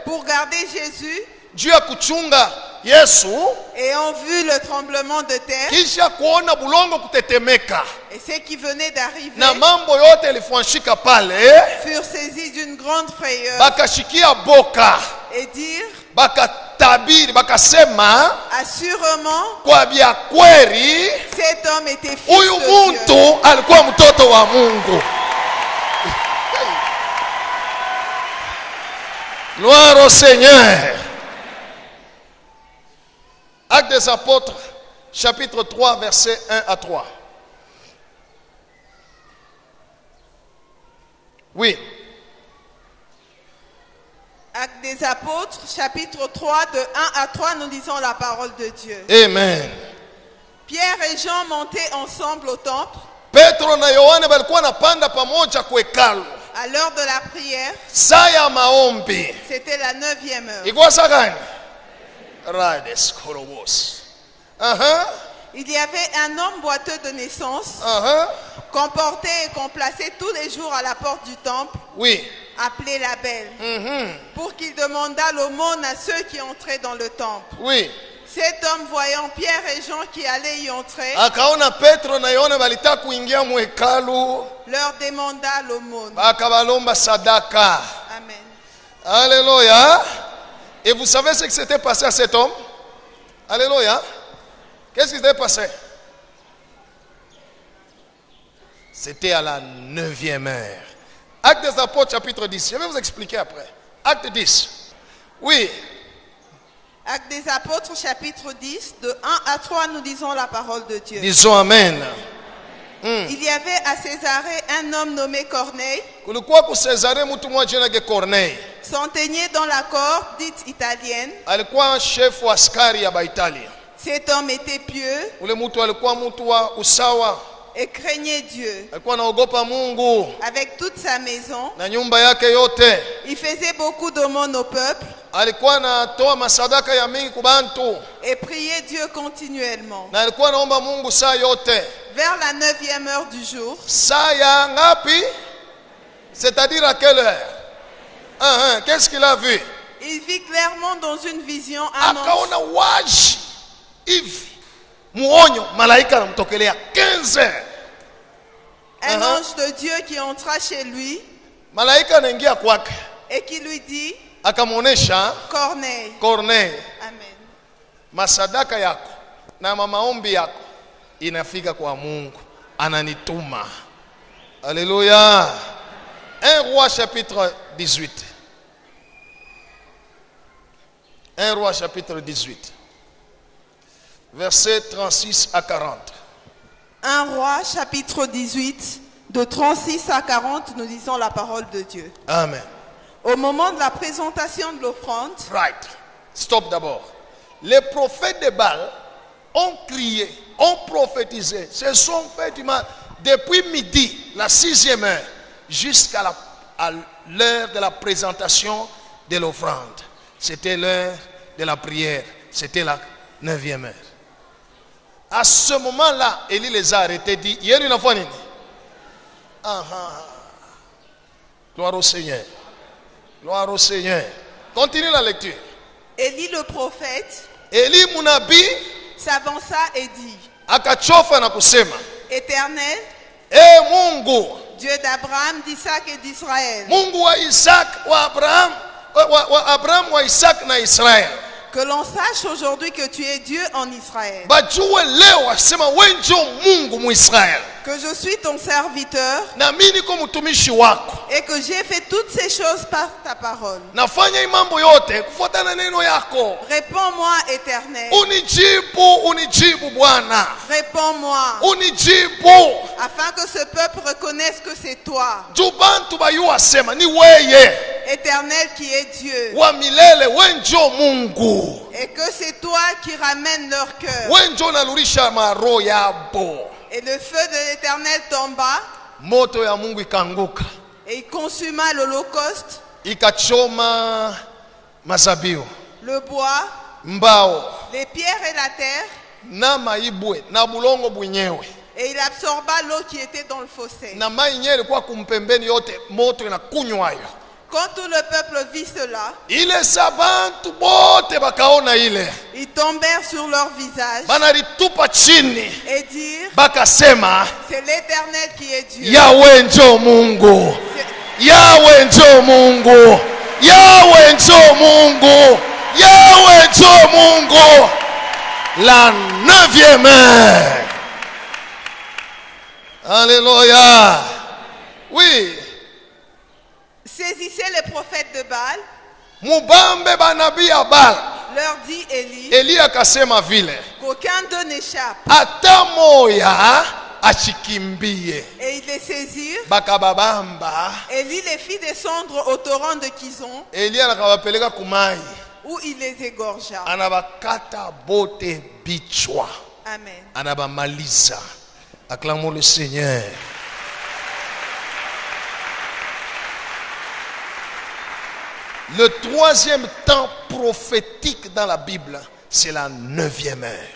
pour garder Jésus, juu ya kuchunga Yesu, et ont vu le tremblement de terre kisha kuona bulongo kutetemeka et ceux qui venaient d'arriver na mambo yote ilifanyika pale, furent saisis d'une grande frayeur bakashikia boka, et dirent, bakatabiri, bakasema assurément, kwa bia kweli cet homme était fils huyu de Dieu. muntu alikuwa mtoto wa Mungu. Gloire au Seigneur. Actes des Apôtres, chapitre 3, versets 1 à 3. Oui. Actes des Apôtres, chapitre 3, de 1 à 3, nous lisons la parole de Dieu. Amen. Pierre et Jean montaient ensemble au temple Petro na Yohane balikuwa napanda pamoja kwa hekalu. à l'heure de la prière. Saa ya maombi. C'était la 9e heure. Ilikuwa saa gani? Rades korobos. Il y avait un homme boiteux de naissance qu'on portait et qu'on plaçait tous les jours à la porte du temple, Oui. appelé la Belle, pour qu'il demandât l'aumône à ceux qui entraient dans le temple. Oui. Cet homme, voyant Pierre et Jean qui allaient y entrer, Akaona Petro na Yohane balitaka kuingia mu hekalu, leur demanda l'aumône. bakabalomba sadaka. Amen. Alléluia. Et vous savez ce qui s'était passé à cet homme? Alléluia. Qu'est-ce qui s'était passé? C'était à la 9e heure. Actes des Apôtres, chapitre 10. Je vais vous expliquer après. Acte 10. Oui. Actes des Apôtres, chapitre 10, de 1 à 3, nous lisons la parole de Dieu. Disons Amen. Il y avait à Césarée un homme nommé Corneille, Kulikuwa ku Cesare mtu mmoja jina lake Corneille. centenier dans la cohorte dite italienne. Alikuwa chef wa askari ya Baitalia. Cet homme était pieux Ule mtu alikuwa mtu wa usawa. et craignait Dieu. Alikuwa anaogopa Mungu Avec toute sa maison, na nyumba yake yote. il faisait beaucoup d'aumônes au peuple Alikuwa anatoa masadaka ya mingi kwa bantu et priait Dieu continuellement. na alikuwa anaomba Mungu saa yote. Vers la 9e heure du jour, Saa ya ngapi? C'est-à-dire à quelle heure? Qu'est-ce qu'il a vu? il vit clairement dans une vision un ange Akaona wazi hivi muonyo, malaika anamtokelea 15 heures. un ange de Dieu qui entra chez lui Malaika anaingia kwake et qui lui dit, akamwonesha Corneille. Corneille, Amen. masadaka yako na maombi yako inafika kwa Mungu, ananituma. Alléluia. 1 Roi chapitre 18. 1 Roi chapitre 18. Versets 36 à 40. 1 Roi, chapitre 18, de 36 à 40, nous lisons la parole de Dieu. Amen. Au moment de la présentation de l'offrande, Right. Stop d'abord. Les prophètes de Baal ont crié, ont prophétisé, se sont fait du mal depuis midi, la 6e heure, jusqu'à l'heure de la présentation de l'offrande. C'était l'heure de la prière. C'était la 9e heure. À ce moment-là, Élie les a arrêtés et dit, hier une fois, gloire au Seigneur. Gloire au Seigneur. Continue la lecture. Élie le prophète Eli munabii s'avança et dit, akachofa na kusema, Éternel, Mungu, Dieu d'Abraham, d'Isaac et d'Israël, Mungu wa Isaac, wa Abraham, wa Abraham, wa Isaac na Israel, que Que l'on sache aujourd'hui que tu es Dieu en Israël. bajue leo asema wewe ndio Mungu muisraeli, Que je suis ton serviteur na mimi niko mtumishi wako, et que j'ai fait toutes ces choses par ta parole. nafanya hii mambo yote kufuatana na neno yako. Réponds-moi, Éternel. Unijibu Bwana, Réponds-moi. unijibu. Afin que ce peuple reconnaisse que c'est toi, Jubantu bayu asema ni weye Éternel, qui est Dieu. wa milele, wewe ndio Mungu, Et que c'est toi qui ramènes leur cœur. wewe ndio unalulisha maroho yabo. Et le feu de l'Éternel tomba Moto ya Mungu ikanguka, et il consuma l'holocauste, ikachoma mazabiu, le bois, mbao les pierres et la terre. na maibwe na bulongo bwenyewe, Et il absorba l'eau qui était dans le fossé. na mai yenyewe ilikuwa kumpembeni yote, moto inakunywayo. Quand tout le peuple vit cela, Ile sabantu bote bakaona ile, ils tombèrent sur leur visage banalitupa chini, et dirent, bakasema c'est l'Éternel qui est Dieu. Yawe njo Mungu, C'est- Yawe njo Mungu, Yawe njo Mungu, Yawe njo Mungu. La 9e heure. Alléluia. Oui. Saisissez les prophètes de Baal, Mubambe banabi ya Baal. leur dit Élie, Eli akasema vile, qu'aucun d'eux n'échappe. ata moya achikimbie. Et ils les saisirent. Bakababamba. Élie les fit descendre au torrent de Kizon, Eli anakawapeleka kumai, où il les égorgea. anabakata bote bichwa, Amen. anabamaliza. Acclamons le Seigneur. Le 3e temps prophétique dans la Bible, c'est la 9e heure.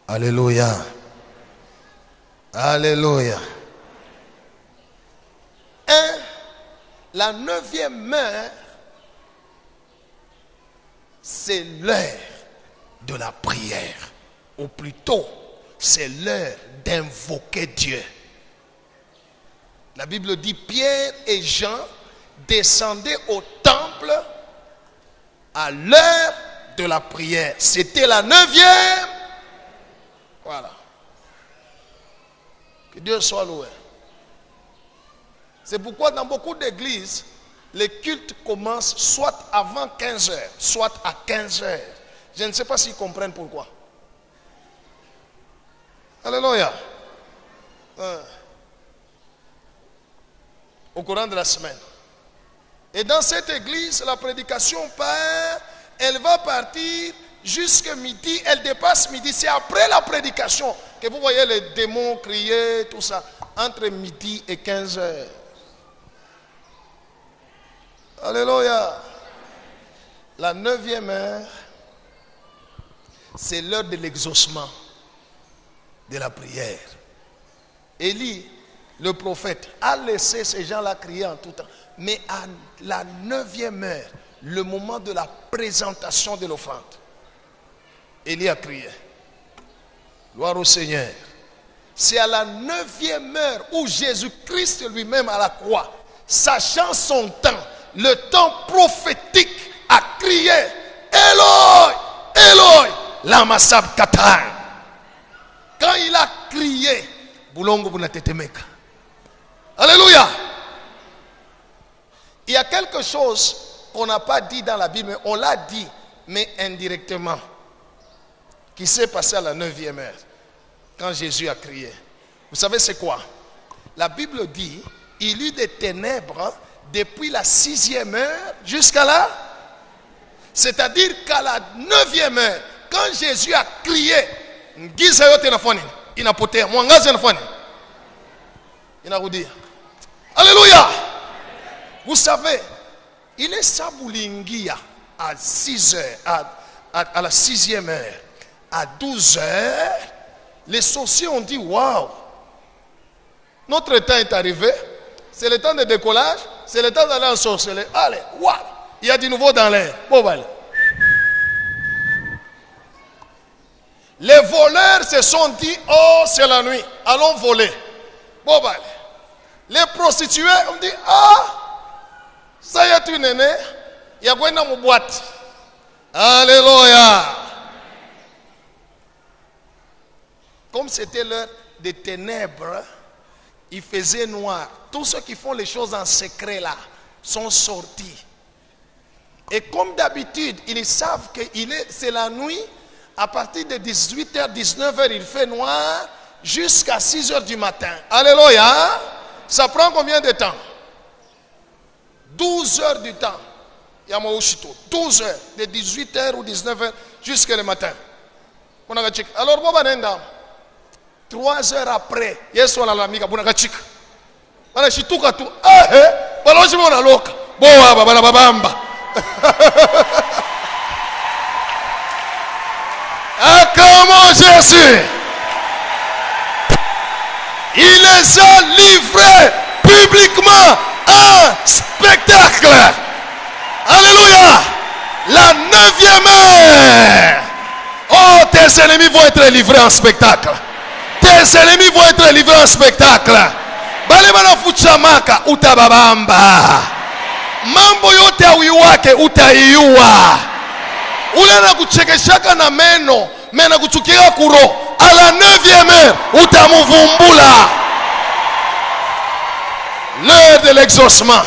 Alléluia. Alléluia. La 9e heure, c'est l'heure de la prière. Ou plutôt, c'est l'heure d'invoquer Dieu. La Bible dit Pierre et Jean descendaient au temple à l'heure de la prière. C'était la 9e. Voilà. Que Dieu soit loué. C'est pourquoi dans beaucoup d'églises, les cultes commencent soit avant 15 heures, soit à 15 heures. Je ne sais pas s'ils comprennent pourquoi. Alléluia. Au courant de la semaine. Et dans cette église, la prédication part, elle va partir jusqu'à midi, elle dépasse midi. C'est après la prédication que vous voyez les démons crier, tout ça, entre midi et 15 heures. Alléluia. La 9e heure, c'est l'heure de l'exaucement de la prière. Élie, le prophète, a laissé ces gens-là crier en tout temps. Mais à la 9e heure, le moment de la présentation de l'offrande, Élie a crié. Gloire au Seigneur. C'est à la 9e heure où Jésus-Christ lui-même à la croix, sachant son temps, le temps prophétique, a crié Eloi, Eloi, lama sabachthani. Quand il a crié, Boulongo bunatetemeka. Alléluia. Il y a quelque chose qu'on n'a pas dit dans la Bible, mais on l'a dit, mais indirectement, qui s'est passé à la 9e heure, quand Jésus a crié. Vous savez c'est quoi? La Bible dit, il y eut des ténèbres depuis la 6e heure jusqu'à là. C'est-à-dire qu'à la 9e heure, quand Jésus a crié, Alléluia. Vous savez, il est Saboulingia à 6 heures, à la 6e heure, à 12 heures, les sorciers ont dit waouh, notre temps est arrivé, c'est le temps de décollage, c'est le temps d'aller en sorcellerie. Allez, waouh, il y a du nouveau dans l'air. Bon, allez. Les voleurs se sont dit oh, c'est la nuit, allons voler. Bon, allez. Les prostituées ont dit ah, ça y est, tu n'es, il y a quoi dans mon boîte. Alléluia. Comme c'était l'heure des ténèbres, il faisait noir. Tous ceux qui font les choses en secret là sont sortis. Et comme d'habitude, ils savent que c'est la nuit. À partir de 18h, 19h, il fait noir jusqu'à 6h du matin. Alléluia. Ça prend combien de temps? 12 heures du temps. 12 heures. De 18h ou 19h jusqu'à le matin. Alors, 3 heures après, Yesu analamika buna kachika. Bana shituka tu. Baloji mona loka. Boa baba babamba. Comment Jésus? Il les a livrés publiquement un spectacle. Alléluia. La 9e heure. Oh, tes ennemis vont être livrés en spectacle. Tes ennemis vont être livrés en spectacle. Balemana fuchamaka utababamba. Mambo yote awiwake utaiua. Ule na kuchekeshaka na meno, mena kuchukia kuro. À la 9e heure, utamuvumbula. L'heure de l'exaucement.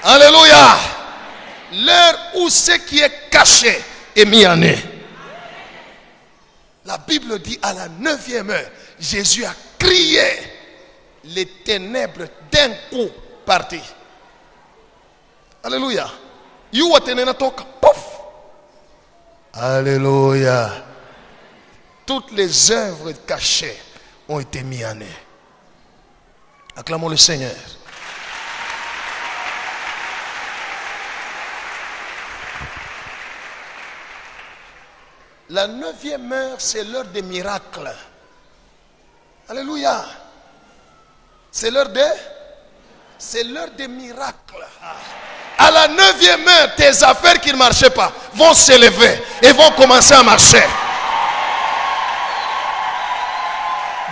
Alléluia. L'heure où ce qui est caché est mis en œuvre. La Bible dit à la 9e heure, Jésus a crié, les ténèbres d'un coup parti. Alléluia. Alléluia. Toutes les œuvres cachées ont été mises en œuvre. Acclamons le Seigneur. La 9e heure, c'est l'heure des miracles. Alléluia. C'est l'heure des miracles. À la 9e heure, tes affaires qui ne marchaient pas vont s'élever et vont commencer à marcher.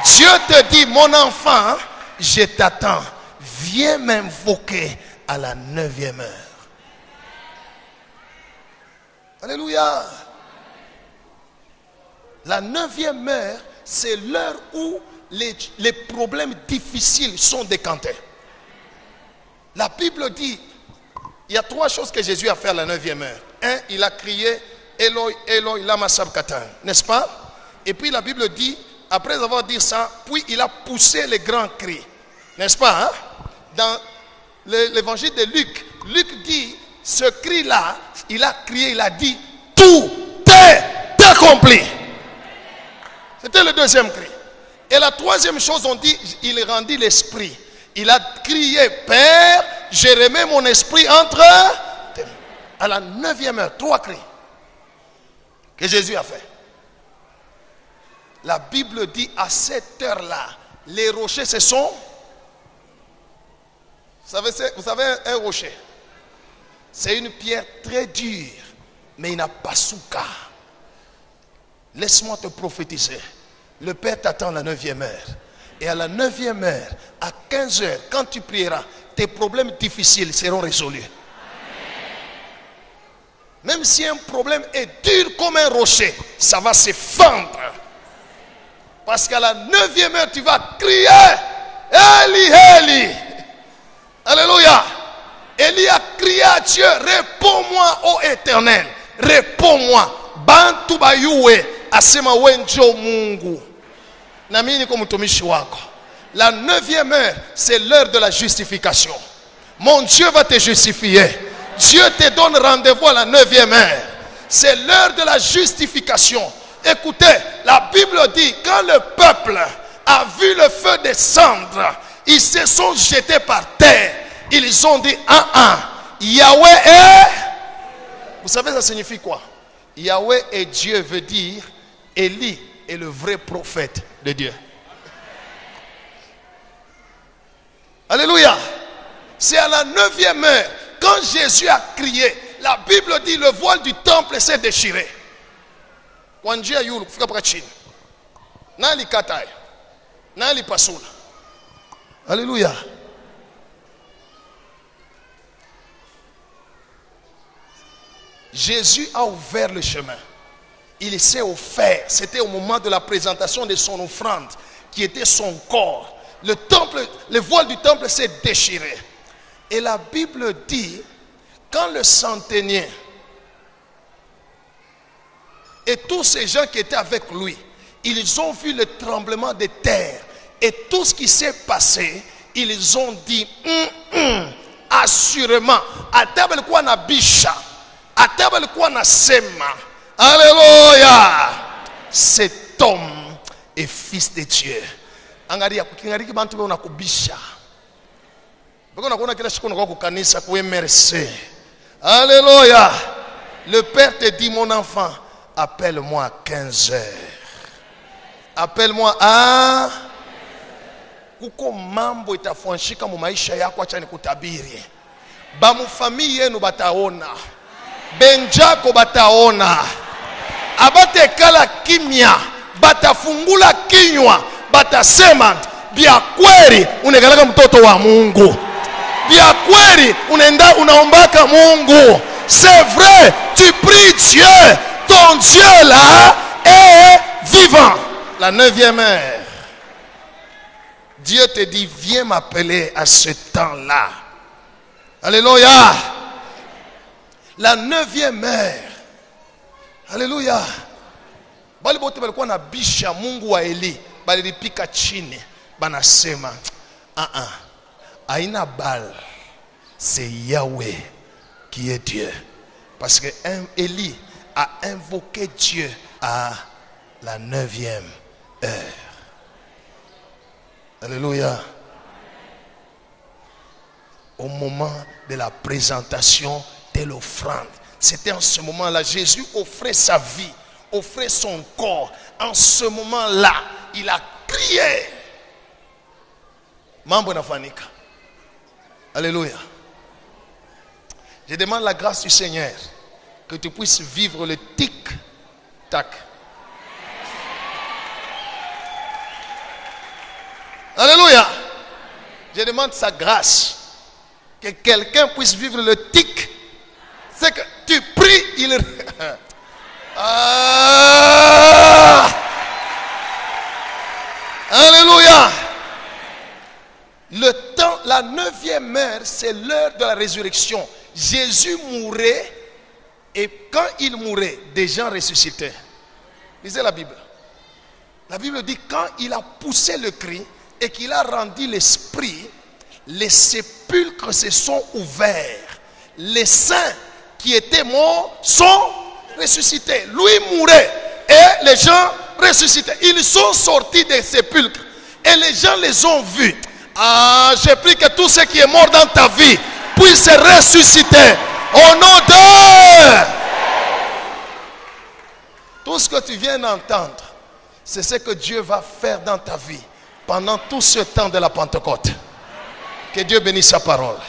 Dieu te dit, mon enfant, je t'attends. Viens m'invoquer à la 9e heure. Alléluia. La 9e heure, c'est l'heure où les problèmes difficiles sont décantés. La Bible dit, il y a 3 choses que Jésus a fait à la 9e heure. 1, il a crié, Eloi, Eloi, lama sabachthani, n'est-ce pas? Et puis la Bible dit, après avoir dit ça, puis il a poussé les grands cris. N'est-ce pas? Hein? Dans l'évangile de Luc, Luc dit, ce cri-là, il a crié, il a dit, tout est accompli. C'était le 2e cri. Et la 3e chose, on dit, il rendit l'esprit. Il a crié, Père, je remets mon esprit entre tes mains. À la 9e heure, 3 cris que Jésus a fait. La Bible dit, à cette heure-là, les rochers se sont... Vous savez un rocher, c'est une pierre très dure, mais il n'a pas souka. Laisse-moi te prophétiser. Le Père t'attend à la 9e heure. Et à la 9e heure, à 15 heures, quand tu prieras, tes problèmes difficiles seront résolus. Même si un problème est dur comme un rocher, ça va se fendre. Parce qu'à la 9e heure, tu vas crier, Eli, Eli. Alléluia. Élie a crié à Dieu, réponds-moi, ô Éternel. Réponds-moi. Bantu bayue asema wenjo Mungu. Namini ko mtumishi wako. La 9e heure, c'est l'heure de la justification. Mon Dieu va te justifier. Dieu te donne rendez-vous à la 9e heure. C'est l'heure de la justification. Écoutez, la Bible dit, quand le peuple a vu le feu descendre, ils se sont jetés par terre. Ils ont dit, Yahweh est... Vous savez, ça signifie quoi? Yahweh est Dieu veut dire, Élie est le vrai prophète de Dieu. Alléluia. C'est à la 9e heure, quand Jésus a crié, la Bible dit, le voile du temple s'est déchiré. Kwanjia yulu kufika mpaka chini. Nali katai. Nali pasula. Alléluia. Jésus a ouvert le chemin. Il s'est offert. C'était au moment de la présentation de son offrande, qui était son corps. Le voile du temple s'est déchiré. Et la Bible dit, quand le centenier et tous ces gens qui étaient avec lui, ils ont vu le tremblement de terre et tout ce qui s'est passé, ils ont dit, assurément, à table quoi na bisha, à table quoi na sema, alléluia, cet homme est fils de Dieu. Angalia kukingariki bantu bana kubisha. Bako nakona kila siku nako kukanisa kwa merci. Alléluia. Le Père te dit, mon enfant, appelle-moi à 15 heures. Appelle-moi à kuko mambo itafuanshika mu maisha yako, acha nikutabiri. Ba mu famille yenu bataona. Benjako bataona. Abate kala kimya, batafungula kinywa, batasema bia kweli unekalaka mtoto wa Mungu. Bia kweli unaombaka Mungu. C'est vrai, tu pries Dieu. Ton Dieu là est vivant. La 9e heure. Dieu te dit, viens m'appeler à ce temps-là. Alléluia. La 9e heure. Alléluia. Bali bote balikuwa na bisha Mungu wa Eli. Balipika chini. Banasema, aina bal. C'est Yahweh qui est Dieu. Parce que Eli a invoqué Dieu à la 9e heure. Alléluia. Au moment de la présentation de l'offrande. C'était en ce moment-là. Jésus offrait sa vie, offrait son corps. En ce moment-là, il a crié. Mambo nafanika. Alléluia. Je demande la grâce du Seigneur que tu puisses vivre le tic-tac. Alléluia. Je demande sa grâce. Que quelqu'un puisse vivre le tic. C'est que tu pries, il... Alléluia. Le temps, la 9e heure, c'est l'heure de la résurrection. Jésus mourait et quand il mourait, des gens ressuscitaient. Lisez la Bible. La Bible dit quand il a poussé le cri et qu'il a rendu l'esprit, les sépulcres se sont ouverts. Les saints qui étaient morts sont ressuscités. Lui mourait et les gens ressuscitaient. Ils sont sortis des sépulcres et les gens les ont vus. Je prie que tout ce qui est mort dans ta vie puisse ressusciter au nom de... Tout ce que tu viens d'entendre, c'est ce que Dieu va faire dans ta vie pendant tout ce temps de la Pentecôte. Que Dieu bénisse sa parole.